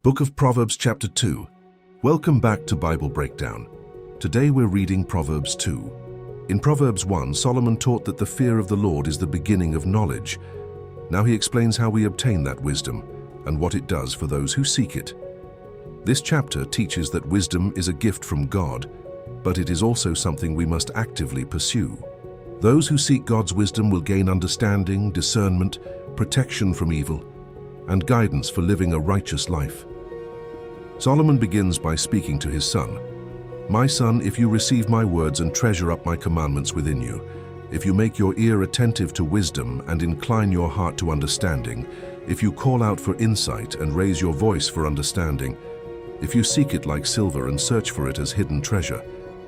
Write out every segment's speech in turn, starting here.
Book of Proverbs chapter 2. Welcome back to Bible Breakdown. Today we're reading Proverbs 2. In Proverbs 1, Solomon taught that the fear of the Lord is the beginning of knowledge. Now he explains how we obtain that wisdom and what it does for those who seek it. This chapter teaches that wisdom is a gift from God, but it is also something we must actively pursue. Those who seek God's wisdom will gain understanding, discernment, protection from evil, and guidance for living a righteous life. Solomon begins by speaking to his son. My son, if you receive my words and treasure up my commandments within you, if you make your ear attentive to wisdom and incline your heart to understanding, if you call out for insight and raise your voice for understanding, if you seek it like silver and search for it as hidden treasure,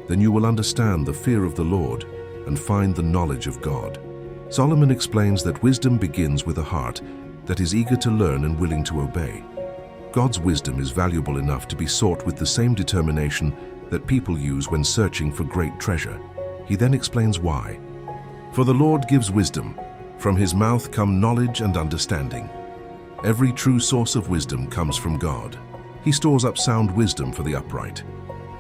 then you will understand the fear of the Lord and find the knowledge of God. Solomon explains that wisdom begins with a heart that is eager to learn and willing to obey. God's wisdom is valuable enough to be sought with the same determination that people use when searching for great treasure. He then explains why. For the Lord gives wisdom. From his mouth come knowledge and understanding. Every true source of wisdom comes from God. He stores up sound wisdom for the upright.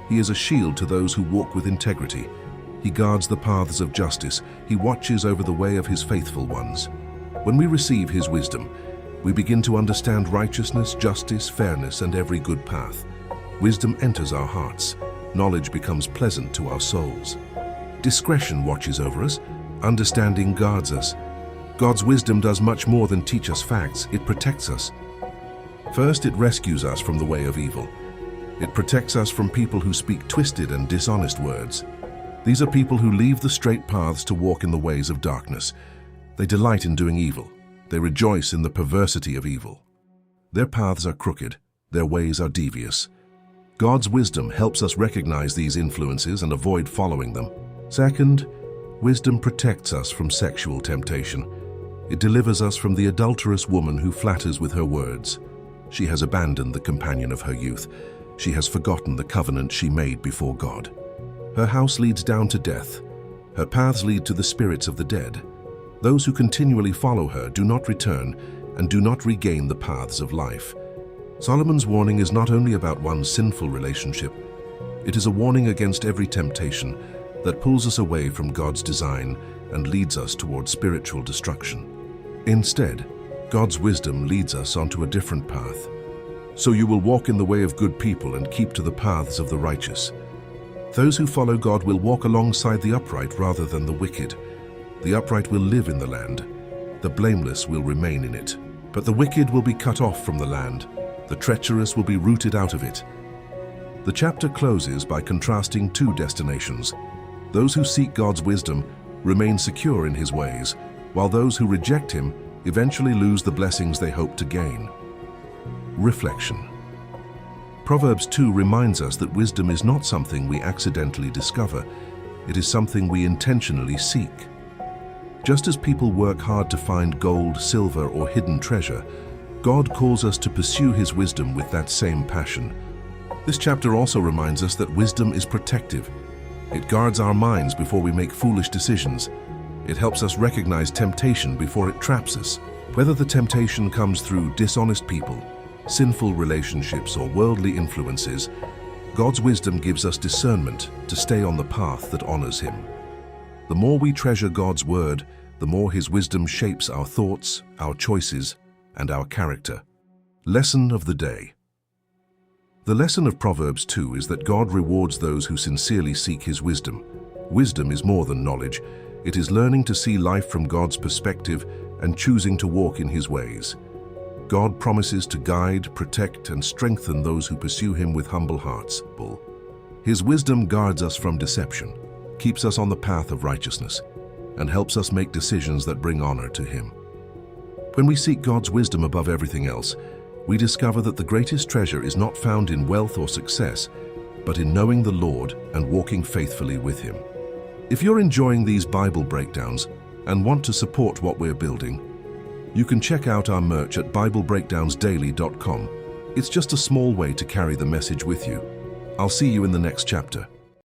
He is a shield to those who walk with integrity. He guards the paths of justice. He watches over the way of his faithful ones. When we receive his wisdom, we begin to understand righteousness, justice, fairness, and every good path. Wisdom enters our hearts. Knowledge becomes pleasant to our souls. Discretion watches over us. Understanding guards us. God's wisdom does much more than teach us facts. It protects us. First, it rescues us from the way of evil. It protects us from people who speak twisted and dishonest words. These are people who leave the straight paths to walk in the ways of darkness. They delight in doing evil. They rejoice in the perversity of evil. Their paths are crooked. Their ways are devious. God's wisdom helps us recognize these influences and avoid following them. Second, wisdom protects us from sexual temptation. It delivers us from the adulterous woman who flatters with her words. She has abandoned the companion of her youth. She has forgotten the covenant she made before God. Her house leads down to death. Her paths lead to the spirits of the dead. Those who continually follow her do not return and do not regain the paths of life. Solomon's warning is not only about one sinful relationship, it is a warning against every temptation that pulls us away from God's design and leads us toward spiritual destruction. Instead, God's wisdom leads us onto a different path. So you will walk in the way of good people and keep to the paths of the righteous. Those who follow God will walk alongside the upright rather than the wicked. The upright will live in the land. The blameless will remain in it. But the wicked will be cut off from the land. The treacherous will be rooted out of it. The chapter closes by contrasting two destinations. Those who seek God's wisdom remain secure in his ways, while those who reject him eventually lose the blessings they hope to gain. Reflection. Proverbs 2 reminds us that wisdom is not something we accidentally discover. It is something we intentionally seek. Just as people work hard to find gold, silver, or hidden treasure, God calls us to pursue his wisdom with that same passion. This chapter also reminds us that wisdom is protective. It guards our minds before we make foolish decisions. It helps us recognize temptation before it traps us. Whether the temptation comes through dishonest people, sinful relationships, or worldly influences, God's wisdom gives us discernment to stay on the path that honors him. The more we treasure God's word, the more his wisdom shapes our thoughts, our choices, and our character. Lesson of the day. The lesson of Proverbs 2 is that God rewards those who sincerely seek his wisdom. Wisdom is more than knowledge. It is learning to see life from God's perspective and choosing to walk in his ways. God promises to guide, protect, and strengthen those who pursue him with humble hearts. His wisdom guards us from deception, keeps us on the path of righteousness, and helps us make decisions that bring honor to him. When we seek God's wisdom above everything else, we discover that the greatest treasure is not found in wealth or success, but in knowing the Lord and walking faithfully with him. If you're enjoying these Bible breakdowns and want to support what we're building, you can check out our merch at BibleBreakdownsDaily.com. It's just a small way to carry the message with you. I'll see you in the next chapter.